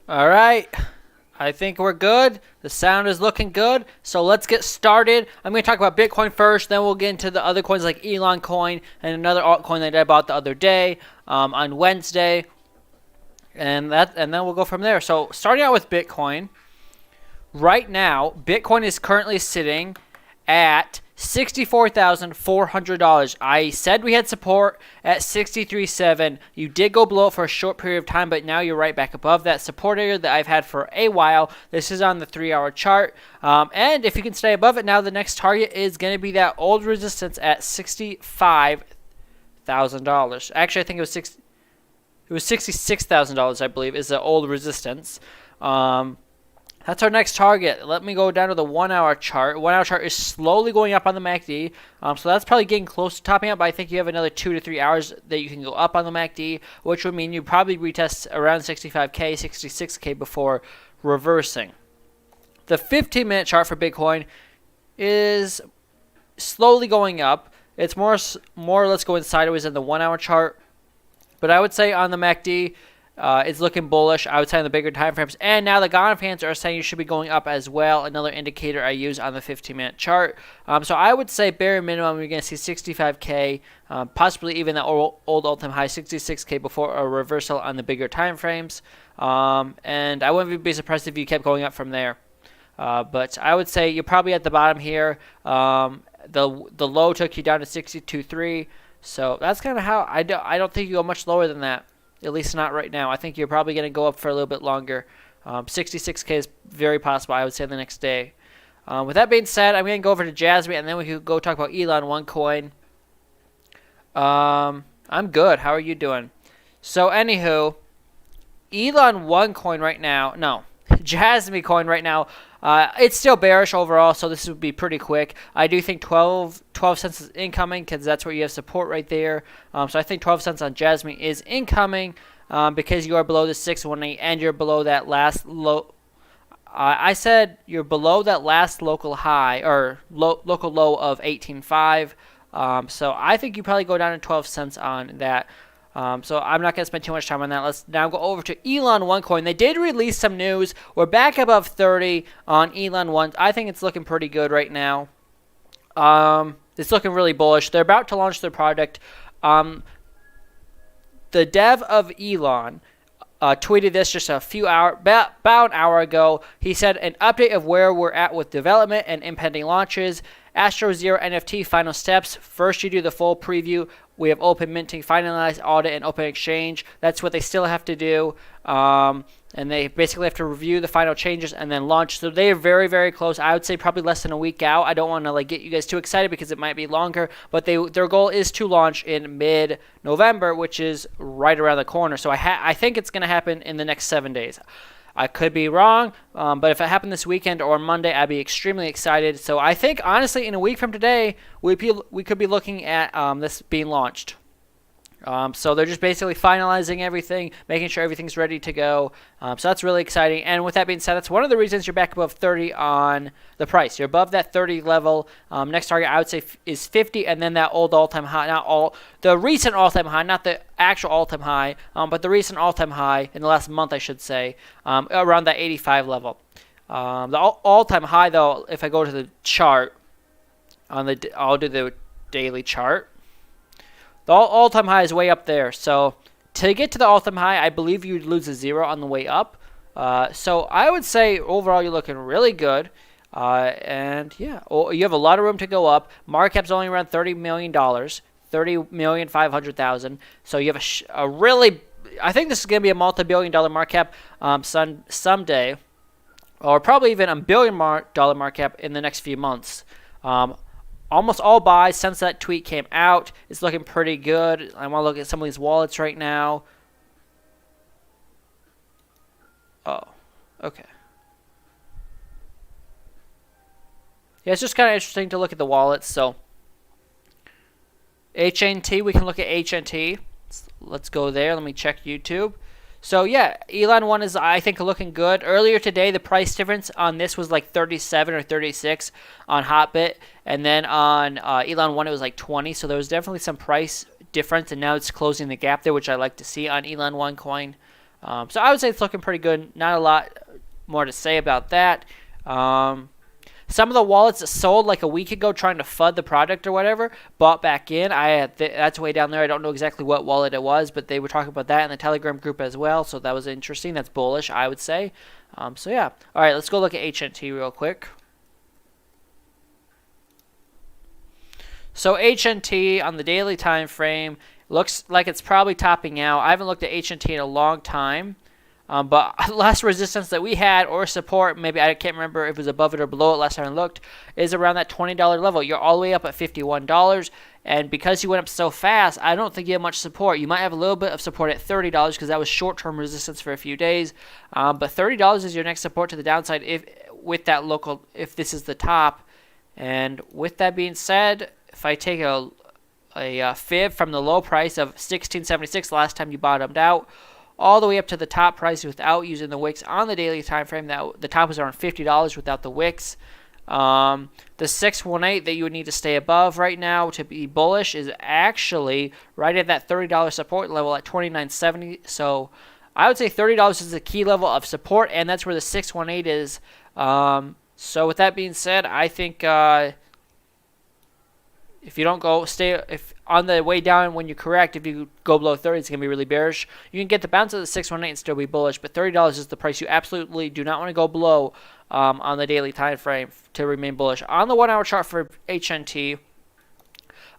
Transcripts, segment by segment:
All right. I think we're good. The sound is looking good. So let's get started. I'm going to talk about Bitcoin first, then we'll get into the other coins like ElonCoin and another altcoin that I bought the other day on Wednesday. And then we'll go from there. So starting out with Bitcoin, right now, Bitcoin is currently sitting at $64,400. I said we had support at 63.7. You did go below it for a short period of time, but now you're right back above that support area that I've had for a while. This is on the 3-hour chart. And if you can stay above it now, the next target is going to be that old resistance at $65,000. Actually, I think it was $66,000, I believe, is the old resistance. That's our next target. Let me go down to the 1-hour chart. 1-hour chart is slowly going up on the MACD. So that's probably getting close to topping out, but I think you have another 2 to 3 hours that you can go up on the MACD, which would mean you probably retest around 65K, 66K before reversing. The 15-minute chart for Bitcoin is slowly going up. It's more or less going sideways in the 1-hour chart. But I would say on the MACD, it's looking bullish, I would say, on the bigger time frames. And now the Gone fans are saying you should be going up as well. Another indicator I use on the 15-minute chart. So I would say bare minimum you're going to see 65K, possibly even the old all-time high 66K before a reversal on the bigger time frames. And I wouldn't be surprised if you kept going up from there. But I would say you're probably at the bottom here. The low took you down to 62.3. So that's kind of how I don't think you go much lower than that. At least not right now. I think you're probably going to go up for a little bit longer. 66K is very possible, I would say, the next day. With that being said, I'm going to go over to Jasmine, and then we can go talk about ElonOne coin. I'm good. How are you doing? So, anywho, ElonOne coin right now. No, Jasmine coin right now. It's still bearish overall, so this would be pretty quick. I do think 12 cents is incoming because that's where you have support right there. So I think 12 cents on Jasmine is incoming because you are below the 618 and you're below that last low. I said you're below that last local high or local low of 18.5. So I think you probably go down to 12 cents on that. So I'm not going to spend too much time on that. Let's now go over to ElonOne coin. They did release some news. We're back above 30 on ElonOne. I think it's looking pretty good right now. It's looking really bullish. They're about to launch their product. The dev of Elon tweeted this just about an hour ago. He said an update of where we're at with development and impending launches. Astro Zero NFT final steps. First, you do the full preview. We have open minting, finalized audit, and open exchange. That's what they still have to do. And they basically have to review the final changes and then launch. So they are very, very close. I would say probably less than a week out. I don't want to get you guys too excited because it might be longer. But their goal is to launch in mid-November, which is right around the corner. So I think it's going to happen in the next 7 days. I could be wrong, but if it happened this weekend or Monday, I'd be extremely excited. So I think, honestly, in a week from today, we could be looking at this being launched. So they're just basically finalizing everything, making sure everything's ready to go. So that's really exciting. And with that being said, that's one of the reasons you're back above 30 on the price. You're above that 30 level. Next target, I would say, is 50, and then that old all-time high, the recent all-time high, not the actual all-time high, but the recent all-time high in the last month, I should say, around that 85 level. The all-time high, though, if I go to the chart, I'll do the daily chart. The all-time high is way up there. So to get to the all-time high, I believe you'd lose a 0 on the way up. So I would say overall you're looking really good. And yeah, you have a lot of room to go up. Market cap's only around $30 million, $30,500,000. So you have a really, I think this is going to be a multi-billion-dollar market cap someday, or probably even a billion-dollar market cap in the next few months. Almost all buys since that tweet came out. It's looking pretty good. I want to look at some of these wallets right now. Oh, okay. Yeah, it's just kind of interesting to look at the wallets. So, HNT, we can look at HNT. Let's go there. Let me check YouTube. So yeah, ElonOne is, I think, looking good. Earlier today, the price difference on this was like 37 or 36 on Hotbit, and then on ElonOne it was like 20. So there was definitely some price difference, and now it's closing the gap there, which I like to see on ElonOne coin. So I would say it's looking pretty good. Not a lot more to say about that. Some of the wallets that sold like a week ago trying to FUD the product or whatever bought back in. That's way down there. I don't know exactly what wallet it was, but they were talking about that in the Telegram group as well. So that was interesting. That's bullish, I would say. So yeah. All right, let's go look at HNT real quick. So HNT on the daily time frame looks like it's probably topping out. I haven't looked at HNT in a long time. But last resistance that we had or support, maybe I can't remember if it was above it or below it last time I looked, is around that $20 level. You're all the way up at $51. And because you went up so fast, I don't think you have much support. You might have a little bit of support at $30 because that was short-term resistance for a few days. But $30 is your next support to the downside if this is the top. And with that being said, if I take a fib from the low price of $16.76 last time you bottomed out, all the way up to the top price without using the wicks on the daily time frame. That the top was around $50 without the wicks. The 618 that you would need to stay above right now to be bullish is actually right at that $30 support level at $29.70. So I would say $30 is the key level of support, and that's where the 618 is. So with that being said, I think if you don't if on the way down when you correct, if you go below 30, it's going to be really bearish. You can get the bounce of the 618 and still be bullish, but $30 is the price you absolutely do not want to go below on the daily time frame to remain bullish. On the 1 hour chart for HNT,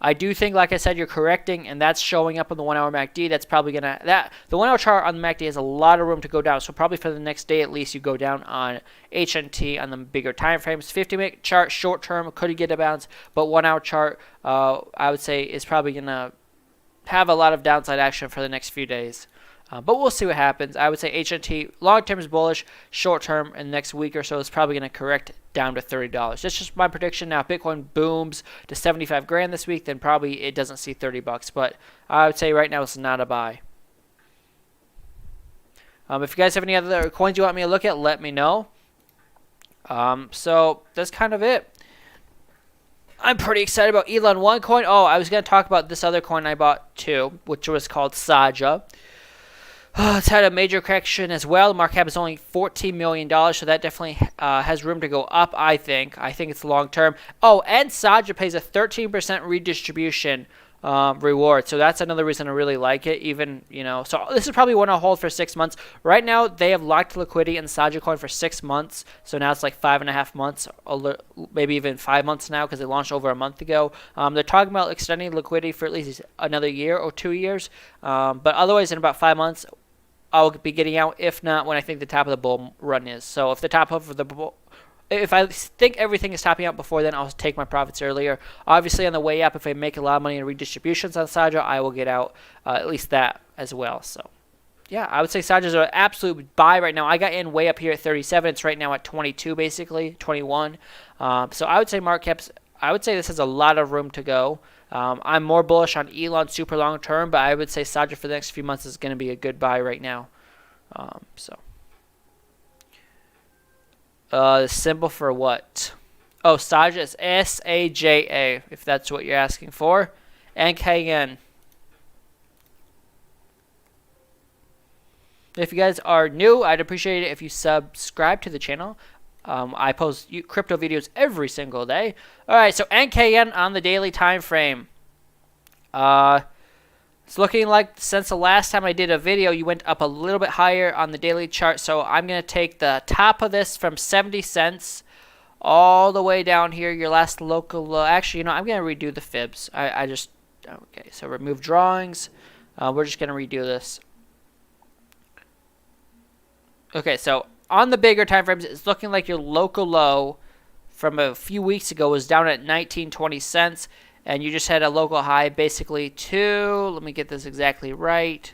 I do think, like I said, you're correcting, and that's showing up on the 1 hour MACD. That's probably the 1 hour chart on the MACD has a lot of room to go down. So probably for the next day at least, you go down on HNT on the bigger time frames. 50-minute chart, short term, could get a bounce, but 1 hour chart, I would say, is probably gonna have a lot of downside action for the next few days. But we'll see what happens. I would say HNT long term is bullish, short term in the next week or so is probably going to correct down to $30. That's just my prediction. Now, if Bitcoin booms to 75 grand this week, then probably it doesn't see $30. But I would say right now it's not a buy. If you guys have any other coins you want me to look at, let me know. So that's kind of it. I'm pretty excited about ElonOne coin. Oh, I was going to talk about this other coin I bought too, which was called SAJA. It's had a major correction as well. The market cap is only $14 million, so that definitely has room to go up, I think. I think it's long term. Oh, and SAJA pays a 13% redistribution reward, so that's another reason I really like it. So this is probably one I'll hold for 6 months. Right now, they have locked liquidity in SAJA coin for 6 months, so now it's like 5.5 months, maybe even 5 months now because they launched over a month ago. They're talking about extending liquidity for at least another year or 2 years, but otherwise in about 5 months, I'll be getting out, if not when I think the top of the bull run is. So if the top of the bull, if I think everything is topping out before then, I'll take my profits earlier. Obviously, on the way up, if I make a lot of money in redistributions on SAJA, I will get out at least that as well. So yeah, I would say SAJA is an absolute buy right now. I got in way up here at 37. It's right now at 22, basically 21. So I would say market caps. I would say this has a lot of room to go. I'm more bullish on Elon super long term, but I would say SAJA for the next few months is going to be a good buy right now. The symbol for what? Oh, SAJA is SAJA, if that's what you're asking for. NKN. If you guys are new, I'd appreciate it if you subscribe to the channel. I post crypto videos every single day. All right, so NKN on the daily time frame. It's looking like since the last time I did a video, you went up a little bit higher on the daily chart. So I'm going to take the top of this from 70 cents all the way down here. Your last local low. Actually, I'm going to redo the fibs. Okay, so remove drawings. We're just going to redo this. Okay, so on the bigger time frames, it's looking like your local low from a few weeks ago was down at 19.20 cents, and you just had a local high basically to, let me get this exactly right.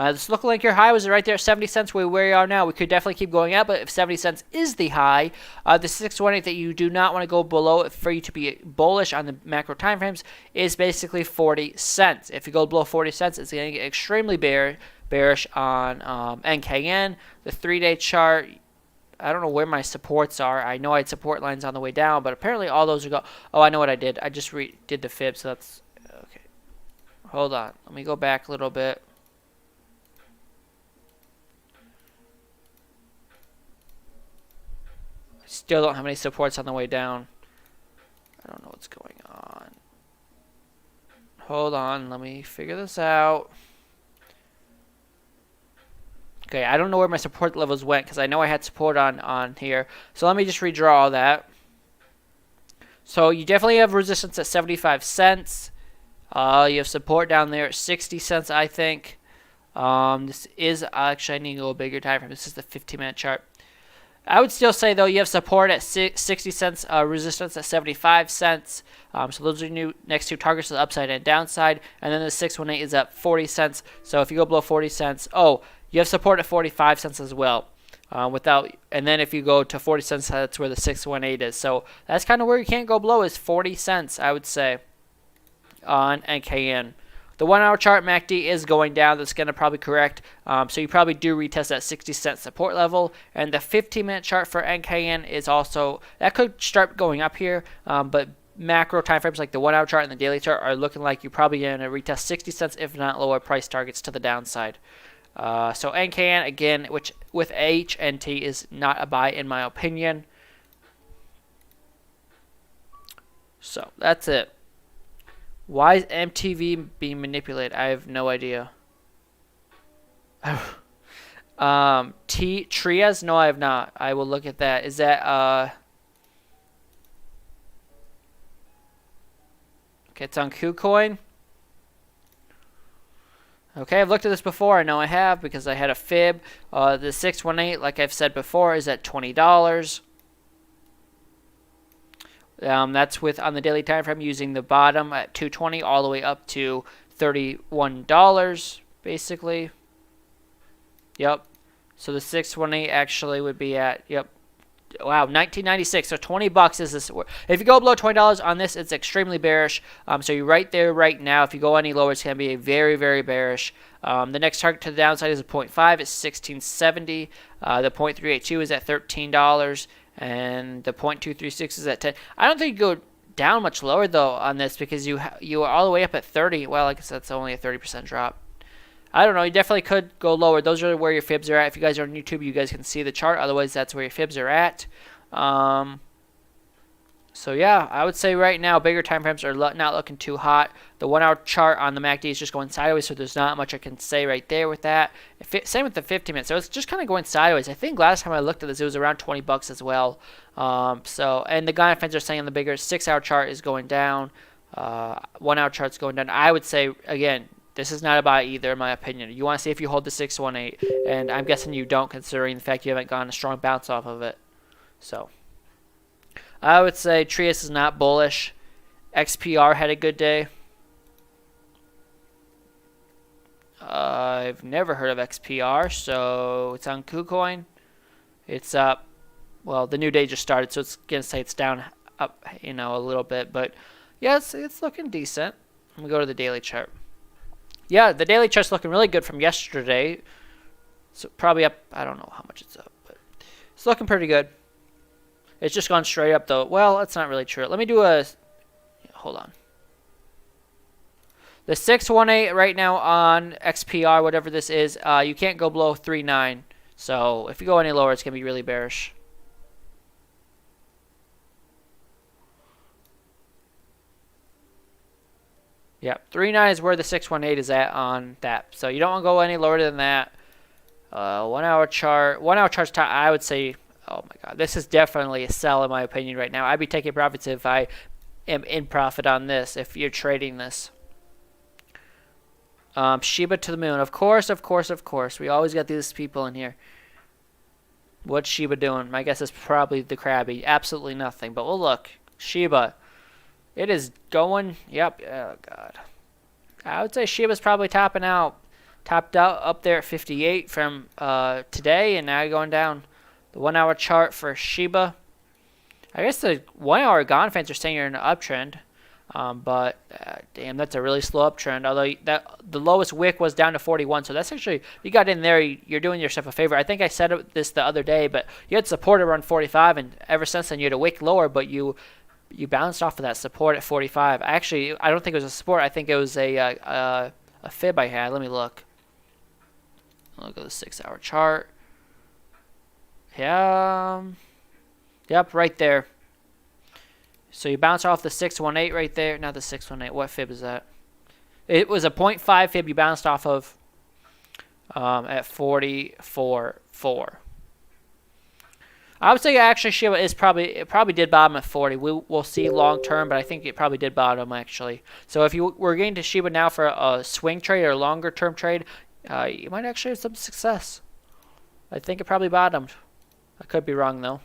It's looking like your high was right there at 70 cents where we are now. We could definitely keep going up, but if 70 cents is the high, the 618 that you do not want to go below for you to be bullish on the macro time frames is basically 40 cents. If you go below 40 cents, it's going to get extremely bearish on NKN. The 3-day chart, I don't know where my supports are. I know I had support lines on the way down, but apparently all those are go. Oh, I know what I did. I just did the fib, so that's okay. Hold on. Let me go back a little bit. I still don't have any supports on the way down. I don't know what's going on. Hold on. Let me figure this out. Okay, I don't know where my support levels went because I know I had support on here. So let me just redraw all that. So you definitely have resistance at 75 cents. You have support down there at 60 cents, I think. This is actually, I need to go a bigger time frame. This is the 15-minute chart. I would still say, though, you have support at 60 cents, resistance at 75 cents. So those are your next two targets to the upside and downside. And then the 618 is at 40 cents. So if you go below 40 cents, you have support at 45 cents as well. And then if you go to 40 cents, that's where the 618 is. So that's kind of where you can't go below is 40 cents, I would say, on NKN. The 1 hour chart MACD is going down. That's going to probably correct. So you probably do retest that 60 cent support level. And the 15-minute chart for NKN is also, that could start going up here. But macro timeframes like the 1 hour chart and the daily chart are looking like you're probably going to retest 60 cents, if not lower price targets to the downside. So NKN, again, which with HNT is not a buy in my opinion. So that's it. Why is MTV being manipulated? I have no idea. Trias? No, I have not. I will look at that. Is that okay, it's on KuCoin. Okay, I've looked at this before. I know I have because I had a fib. The 618, like I've said before, is at $20. That's with on the daily time frame using the bottom at 220 all the way up to $31 basically. Yep. So the 618 actually would be at wow, $19.96. So $20 is this. If you go below $20 on this, it's extremely bearish. So you're right there right now. If you go any lower, it's going to be a very, very bearish. The next target to the downside is a 0.5. It's $16.70. The 0.382 is at $13. And the 0.236 is at 10. I don't think you go down much lower, though, on this because you are all the way up at 30. Well, I guess that's only a 30% drop. I don't know. You definitely could go lower. Those are where your fibs are at. If you guys are on YouTube, you guys can see the chart. Otherwise, that's where your fibs are at. So, yeah, I would say right now, bigger time frames are not looking too hot. The 1 hour chart on the MACD is just going sideways, so there's not much I can say right there with that. Same with the 15 minutes. So it's just kind of going sideways. I think last time I looked at this, it was around $20 as well. And the guy fans are saying the bigger 6 hour chart is going down. 1 hour chart's going down. I would say, again, this is not a buy either, in my opinion. You want to see if you hold the 618, and I'm guessing you don't, considering the fact you haven't gotten a strong bounce off of it. So I would say Trias is not bullish. XPR had a good day. I've never heard of XPR, so it's on KuCoin. It's up. Well, the new day just started, so it's going to say it's down up, a little bit. But, yeah, it's looking decent. Let me go to the daily chart. Yeah, the daily chart's looking really good from yesterday. So probably up, I don't know how much it's up, but it's looking pretty good. It's just gone straight up, though. Well, that's not really true. Let me do hold on. The 618 right now on XPR, whatever this is, you can't go below 3.9. So if you go any lower, it's going to be really bearish. Yeah, 3.9 is where the 618 is at on that. So you don't want to go any lower than that. 1 hour chart. 1 hour chart's top, I would say, oh my God, this is definitely a sell in my opinion right now. I'd be taking profits if I am in profit on this, if you're trading this. Shiba to the moon. Of course, of course, of course. We always got these people in here. What's Shiba doing? My guess is probably the Krabby. Absolutely nothing. But we'll look. Shiba. It is going. Yep. Oh, God. I would say Shiba's probably topping out. Topped out up there at 58 from today, and now going down. The 1 hour chart for Shiba. I guess the 1 hour gone fans are saying you're in an uptrend. But damn, that's a really slow uptrend. Although the lowest wick was down to 41, so that's actually, you got in there, you're doing yourself a favor. I think I said this the other day, but you had support around 45, and ever since then you had a wick lower, but you you bounced off of that support at 45. Actually, I don't think it was a support. I think it was a fib I had. Let me look. Look at the 6-hour chart. Yeah. Yep, right there. So you bounce off the 618 right there. Not the 618. What fib is that? It was a 0.5 fib you bounced off of at 44.4. I would say actually Shiba is probably did bottom at 40. We'll see long term, but I think it probably did bottom actually. So if you were getting to Shiba now for a swing trade or a longer term trade, you might actually have some success. I think it probably bottomed. I could be wrong though.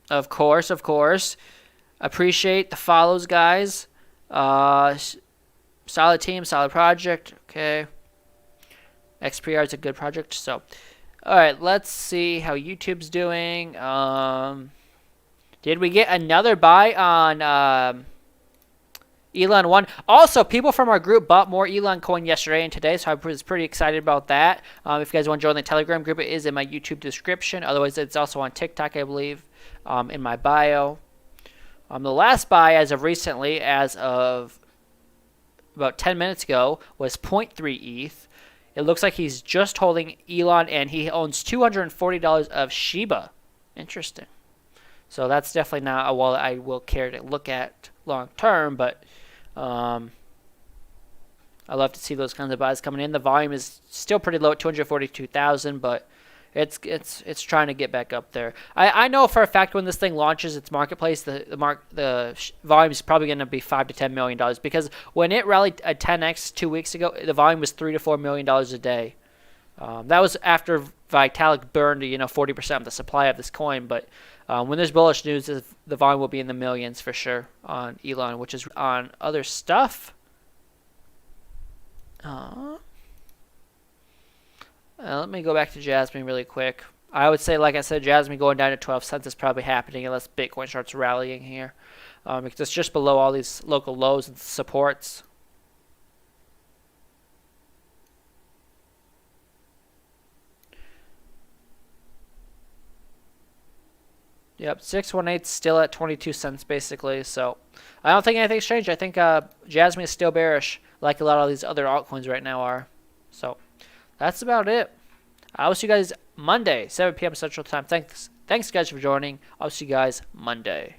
Of course. Appreciate the follows, guys. Solid team, solid project. Okay. XPR is a good project. So, all right, let's see how YouTube's doing. Did we get another buy on ElonOne? Also, people from our group bought more Elon coin yesterday and today, so I was pretty excited about that. If you guys want to join the Telegram group, it is in my YouTube description. Otherwise, it's also on TikTok, I believe, in my bio. The last buy as of recently, as of about 10 minutes ago, was 0.3 ETH. It looks like he's just holding Elon, and he owns $240 of Shiba. Interesting. So that's definitely not a wallet I will care to look at long term, but I love to see those kinds of buys coming in. The volume is still pretty low at 242,000, but it's trying to get back up there. I know for a fact when this thing launches its marketplace, the volume is probably going to be $5 to $10 million, because when it rallied a 10x 2 weeks ago, the volume was $3 to $4 million a day. That was after Vitalik burned 40% of the supply of this coin. But when there's bullish news, the volume will be in the millions for sure on Elon, which is on other stuff. Let me go back to Jasmine really quick. I would say, like I said, Jasmine going down to 12 cents is probably happening unless Bitcoin starts rallying here, because it's just below all these local lows and supports. Yep, 618 still at 22 cents basically. So I don't think anything's changed. I think Jasmine is still bearish, like a lot of these other altcoins right now are. So that's about it. I'll see you guys Monday, 7 p.m. Central Time. Thanks guys for joining. I'll see you guys Monday.